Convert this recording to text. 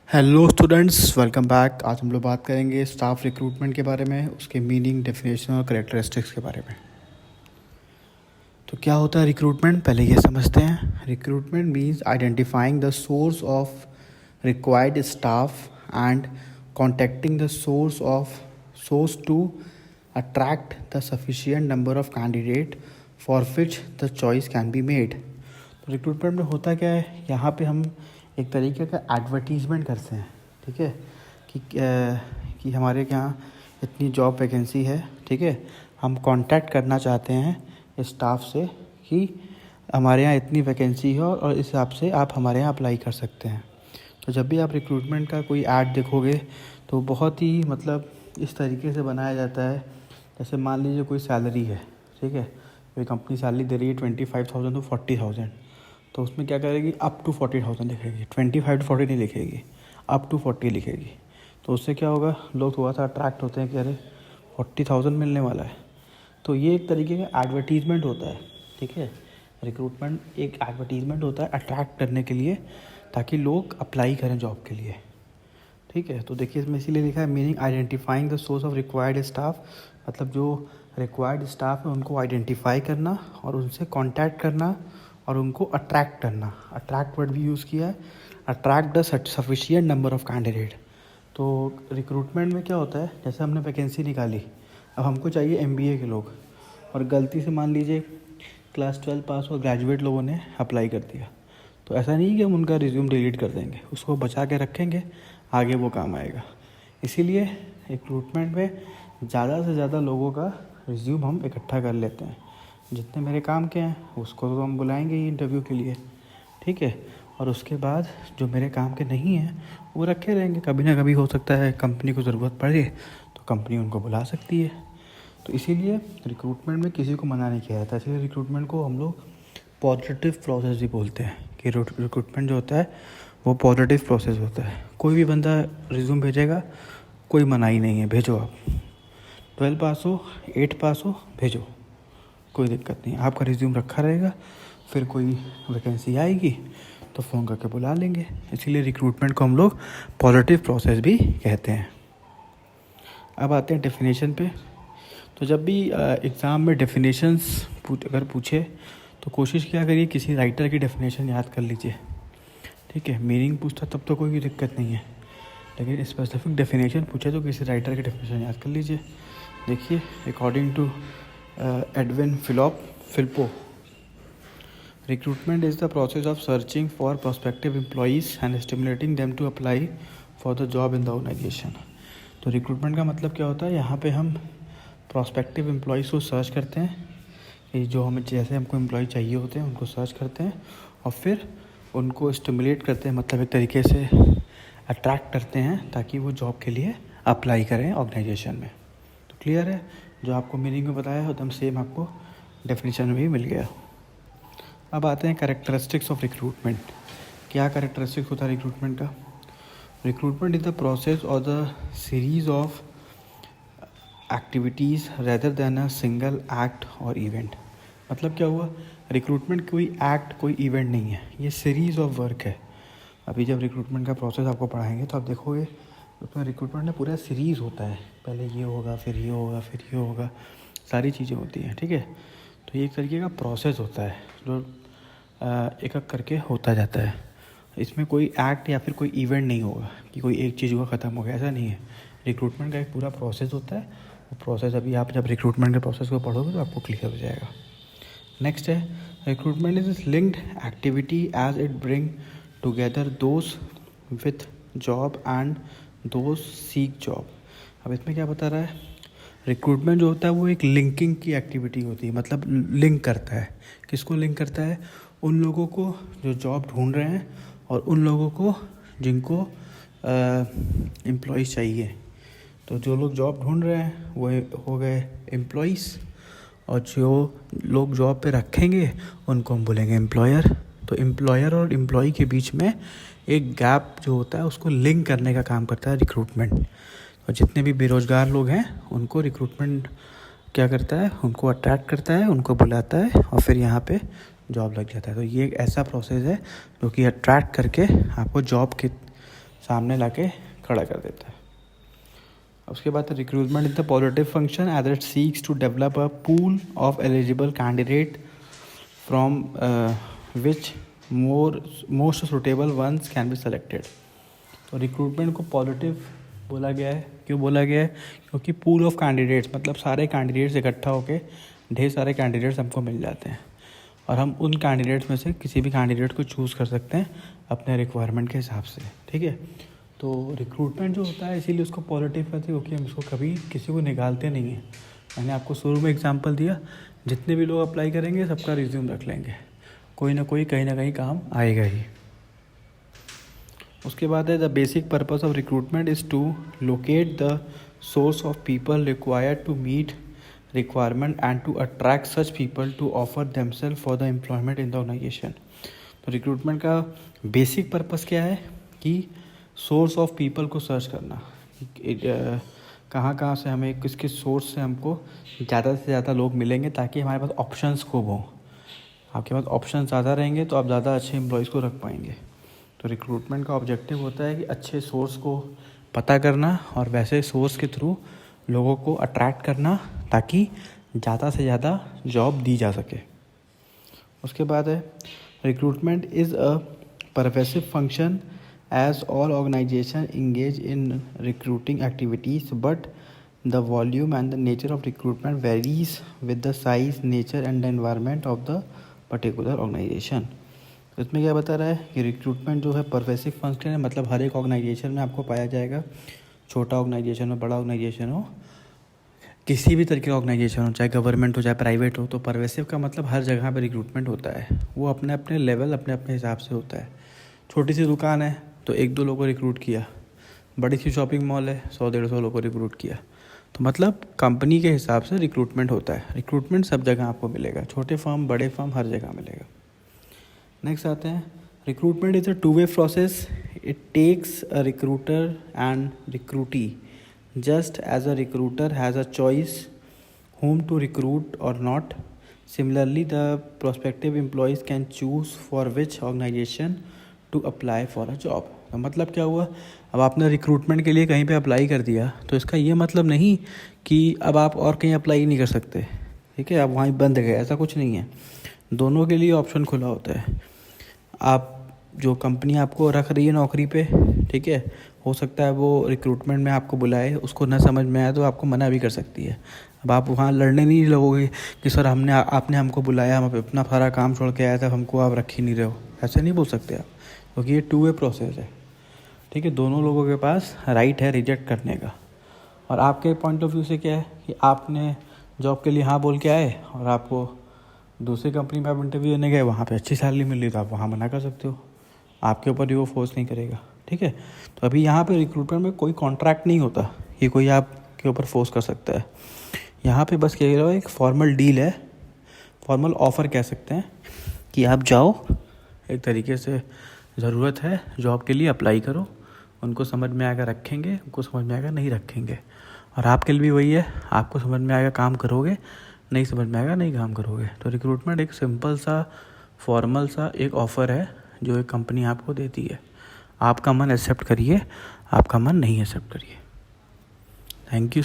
Hello students, welcome back. आज हम लोग बात करेंगे स्टाफ रिक्रूटमेंट के बारे में, उसके मीनिंग, डेफिनेशन और करेक्टरिस्टिक्स के बारे में। तो क्या होता है रिक्रूटमेंट, पहले ये समझते हैं। Recruitment means identifying the source of required staff and contacting the source to attract the sufficient number of candidate for which the choice can be made. तो रिक्रूटमेंट में होता क्या है, यहाँ पे हम एक तरीके का एडवर्टीज़मेंट करते हैं, ठीक है, कि हमारे यहाँ इतनी जॉब वैकेंसी है, ठीक है, हम कांटेक्ट करना चाहते हैं स्टाफ से कि हमारे यहाँ इतनी वैकेंसी है और इस हिसाब से आप हमारे यहाँ अप्लाई कर सकते हैं। तो जब भी आप रिक्रूटमेंट का कोई ऐड देखोगे तो बहुत ही इस तरीके से बनाया जाता है। जैसे मान लीजिए कोई सैलरी है, ठीक है, कोई कंपनी सैलरी दे रही है 25,000 टू 40,000, तो उसमें क्या करेगी, अप टू 40,000 लिखेगी, 25 to 40 नहीं लिखेगी, अप टू 40 लिखेगी। तो उससे क्या होगा, लोग थोड़ा सा अट्रैक्ट होते हैं कि अरे 40,000 मिलने वाला है। तो ये एक तरीके का एडवर्टीज़मेंट होता है, ठीक है। रिक्रूटमेंट एक एडवर्टीज़मेंट होता है अट्रैक्ट करने के लिए, ताकि लोग अप्लाई करें जॉब के लिए, ठीक है। तो देखिए इसमें इसीलिए लिखा है meaning identifying the source of required staff, मतलब जो रिक्वायर्ड स्टाफ है उनको आइडेंटिफाई करना और उनसे कांटेक्ट करना और उनको अट्रैक्ट करना। अट्रैक्ट वर्ड भी यूज़ किया है, attract the sufficient number of candidate. तो रिक्रूटमेंट में क्या होता है, जैसे हमने वैकेंसी निकाली, अब हमको चाहिए एमबीए के लोग, और गलती से मान लीजिए क्लास 12 पास और ग्रेजुएट लोगों ने अप्लाई कर दिया, तो ऐसा नहीं कि हम उनका रिज्यूम डिलीट कर देंगे, उसको बचा के रखेंगे, आगे वो काम आएगा। इसीलिए रिक्रूटमेंट में ज़्यादा से ज़्यादा लोगों का रिज्यूम हम इकट्ठा कर लेते हैं। जितने मेरे काम के हैं उसको तो हम बुलाएंगे ही इंटरव्यू के लिए, ठीक है। और उसके बाद जो मेरे काम के नहीं हैं वो रखे रहेंगे, कभी ना कभी हो सकता है कंपनी को ज़रूरत पड़े तो कंपनी उनको बुला सकती है। तो इसीलिए रिक्रूटमेंट में किसी को मना नहीं किया जाता। इसलिए रिक्रूटमेंट को हम लोग पॉजिटिव प्रोसेस भी बोलते हैं, कि रिक्रूटमेंट जो होता है वो पॉजिटिव प्रोसेस होता है। कोई भी बंदा रिज्यूम भेजेगा, कोई मनाही नहीं है, भेजो आप, 12 पास हो 8 पास हो भेजो, कोई दिक्कत नहीं, आपका रिज्यूम रखा रहेगा। फिर कोई वैकेंसी आएगी तो फ़ोन करके बुला लेंगे। इसीलिए रिक्रूटमेंट को हम लोग पॉजिटिव प्रोसेस भी कहते हैं। अब आते हैं डेफिनेशन पे। तो जब भी एग्ज़ाम में डेफिनेशंस अगर पूछे तो कोशिश क्या करिए, किसी राइटर की डेफिनेशन याद कर लीजिए, ठीक है। मीनिंग पूछता तब तो कोई दिक्कत नहीं है, लेकिन स्पेसिफिक डेफिनेशन पूछे तो किसी राइटर की डेफिनेशन याद कर लीजिए। देखिए, according to Edwin Flippo, recruitment is the process of searching for prospective employees and stimulating them to apply for the job in the organization। तो रिक्रूटमेंट का मतलब क्या होता है, यहाँ पे हम प्रॉस्पेक्टिव एम्प्लॉयज़ को सर्च करते हैं, कि जो हमें जैसे हमको एम्प्लॉय चाहिए होते हैं उनको सर्च करते हैं और फिर उनको स्टिमुलेट करते हैं, मतलब एक तरीके से अट्रैक्ट करते हैं ताकि वो जॉब के लिए अप्लाई करें ऑर्गेनाइजेशन में। तो क्लियर है, जो आपको मीनिंग में बताया है एकदम सेम आपको डेफिनेशन में भी मिल गया। अब आते हैं कैरेक्टरिस्टिक्स ऑफ रिक्रूटमेंट। क्या कैरेक्टरिस्टिक्स होता है रिक्रूटमेंट का? रिक्रूटमेंट इज़ द प्रोसेस और the series of activities rather than a single act और इवेंट। मतलब क्या हुआ, रिक्रूटमेंट कोई एक्ट कोई इवेंट नहीं है, ये सीरीज़ ऑफ वर्क है। अभी जब रिक्रूटमेंट का प्रोसेस आपको पढ़ाएंगे तो आप देखोगे उसमें रिक्रूटमेंट में पूरा सीरीज़ होता है, पहले ये होगा फिर ये होगा फिर ये होगा, सारी चीज़ें होती हैं, ठीक है। तो ये एक तरीके का प्रोसेस होता है जो एक एक करके होता जाता है। इसमें कोई एक्ट या फिर कोई इवेंट नहीं होगा कि कोई एक चीज़ हुआ ख़त्म हो गया, ऐसा नहीं है। रिक्रूटमेंट का एक पूरा प्रोसेस होता है, वो प्रोसेस अभी आप जब रिक्रूटमेंट के प्रोसेस को पढ़ोगे तो आपको क्लियर हो जाएगा। नेक्स्ट है, recruitment is linked activity as it bring together those with job and those seek job. अब इसमें क्या बता रहा है, रिक्रूटमेंट जो होता है वो एक लिंकिंग की एक्टिविटी होती है, मतलब लिंक करता है। किसको लिंक करता है? उन लोगों को जो जॉब ढूंढ रहे हैं और उन लोगों को जिनको एम्प्लॉयज़ चाहिए। तो जो लोग जॉब ढूंढ रहे हैं वो हो गए एम्प्लॉयज़, और जो लोग जॉब पे रखेंगे उनको हम बोलेंगे एम्प्लॉयर। तो एम्प्लॉयर और एम्प्लॉय के बीच में एक गैप जो होता है उसको लिंक करने का काम करता है रिक्रूटमेंट। और जितने भी बेरोज़गार लोग हैं उनको रिक्रूटमेंट क्या करता है, उनको अट्रैक्ट करता है, उनको बुलाता है और फिर यहाँ पे जॉब लग जाता है। तो ये एक ऐसा प्रोसेस है जो कि अट्रैक्ट करके आपको जॉब के सामने लाके खड़ा कर देता है। उसके बाद recruitment is the positive function as it seeks to develop a pool of eligible candidate from which most suitable ones can be selected. तो रिक्रूटमेंट को पॉजिटिव बोला गया है। क्यों बोला गया है? क्योंकि पूल ऑफ कैंडिडेट्स मतलब सारे कैंडिडेट्स इकट्ठा होके ढेर सारे कैंडिडेट्स हमको मिल जाते हैं और हम उन कैंडिडेट्स में से किसी भी कैंडिडेट को चूज़ कर सकते हैं अपने रिक्वायरमेंट के हिसाब से। ठीक है, तो रिक्रूटमेंट जो होता है इसीलिए उसको पॉजिटिव करते हैं क्योंकि हम उसको कभी किसी को निकालते नहीं हैं। मैंने आपको शुरू में एग्जांपल दिया, जितने भी लोग अप्लाई करेंगे सबका रिज्यूम रख लेंगे, कोई ना कोई कहीं ना कहीं काम आएगा ही। उसके बाद है the basic purpose of recruitment is to locate the source of people required to meet requirement and to attract such people to offer themselves for the employment in the organization। तो रिक्रूटमेंट का basic purpose क्या है कि source of people को search करना, कहाँ से हमें किस किस सोर्स से हमको ज़्यादा से ज़्यादा लोग मिलेंगे ताकि हमारे पास ऑप्शंस खूब हों। आपके पास ऑप्शन ज़्यादा रहेंगे तो आप ज़्यादा अच्छे एम्प्लॉयज़ को रख पाएंगे। तो रिक्रूटमेंट का ऑब्जेक्टिव होता है कि अच्छे सोर्स को पता करना और वैसे सोर्स के थ्रू लोगों को अट्रैक्ट करना ताकि ज़्यादा से ज़्यादा जॉब दी जा सके। उसके बाद है recruitment is a pervasive function as all organisation engage in recruiting activities but the volume and the nature of recruitment varies with the size nature and the environment of the particular organisation. तो इसमें क्या बता रहा है कि recruitment जो है pervasive function है, मतलब हर एक ऑर्गेनाइजेशन में आपको पाया जाएगा, छोटा ऑर्गेनाइजेशन हो बड़ा ऑर्गेनाइजेशन हो, किसी भी तरीके का ऑर्गेनाइजेशन हो, चाहे गवर्नमेंट हो चाहे प्राइवेट हो। तो परवेसिव का मतलब हर जगह पर रिक्रूटमेंट होता है, वो अपने अपने लेवल अपने अपने हिसाब से होता है। छोटी सी दुकान है तो 1-2 लोगों को रिक्रूट किया, बड़ी सी शॉपिंग मॉल है 100-150 लोगों को रिक्रूट किया। तो मतलब कंपनी के हिसाब से रिक्रूटमेंट होता है। रिक्रूटमेंट सब जगह आपको मिलेगा, छोटे फर्म बड़े फर्म हर जगह मिलेगा। नेक्स्ट आते हैं, recruitment is a two-way process. It takes a recruiter and recruitee just as a recruiter has a choice whom to recruit or not. Similarly, the prospective employees can choose for which organization to apply for a job। तो मतलब क्या हुआ, अब आपने recruitment के लिए कहीं पे अप्लाई कर दिया तो इसका ये मतलब नहीं कि अब आप और कहीं अप्लाई नहीं कर सकते। ठीक है, आप वहीं बंद गए, ऐसा कुछ नहीं है। दोनों के लिए ऑप्शन खुला होता है। आप जो कंपनी आपको रख रही है नौकरी पे, ठीक है, हो सकता है वो रिक्रूटमेंट में आपको बुलाए, उसको ना समझ में आए तो आपको मना भी कर सकती है। अब आप वहाँ लड़ने नहीं लगोगे कि सर आपने हमको बुलाया, हम अपना सारा काम छोड़ के आया था, हमको आप रख ही नहीं रहे हो, ऐसे नहीं बोल सकते आप, क्योंकि ये टू-वे प्रोसेस है। ठीक है, दोनों लोगों के पास राइट है रिजेक्ट करने का। और आपके पॉइंट ऑफ व्यू से क्या है कि आपने जॉब के लिए हाँ बोल के आए और आपको दूसरी कंपनी में आप इंटरव्यू देने गए, वहाँ पर अच्छी सैलरी मिल रही तो आप वहाँ मना कर सकते हो, आपके ऊपर भी वो फोर्स नहीं करेगा। ठीक है, तो अभी यहाँ पे रिक्रूटमेंट में कोई कॉन्ट्रैक्ट नहीं होता कि कोई आपके ऊपर फोर्स कर सकता है। यहाँ पे बस कह रहा हो एक फॉर्मल डील है, फॉर्मल ऑफ़र कह सकते हैं कि आप जाओ, एक तरीके से ज़रूरत है जॉब के लिए अप्लाई करो, उनको समझ में आएगा रखेंगे, उनको समझ में आएगा नहीं रखेंगे। और आपके लिए भी वही है, आपको समझ में आएगा काम करोगे, नहीं समझ में आएगा नहीं काम करोगे। तो रिक्रूटमेंट एक सिंपल सा फॉर्मल सा एक ऑफ़र है जो एक कंपनी आपको देती है। आपका मन एक्सेप्ट करिए, आपका मन नहीं एक्सेप्ट करिए। Thank you.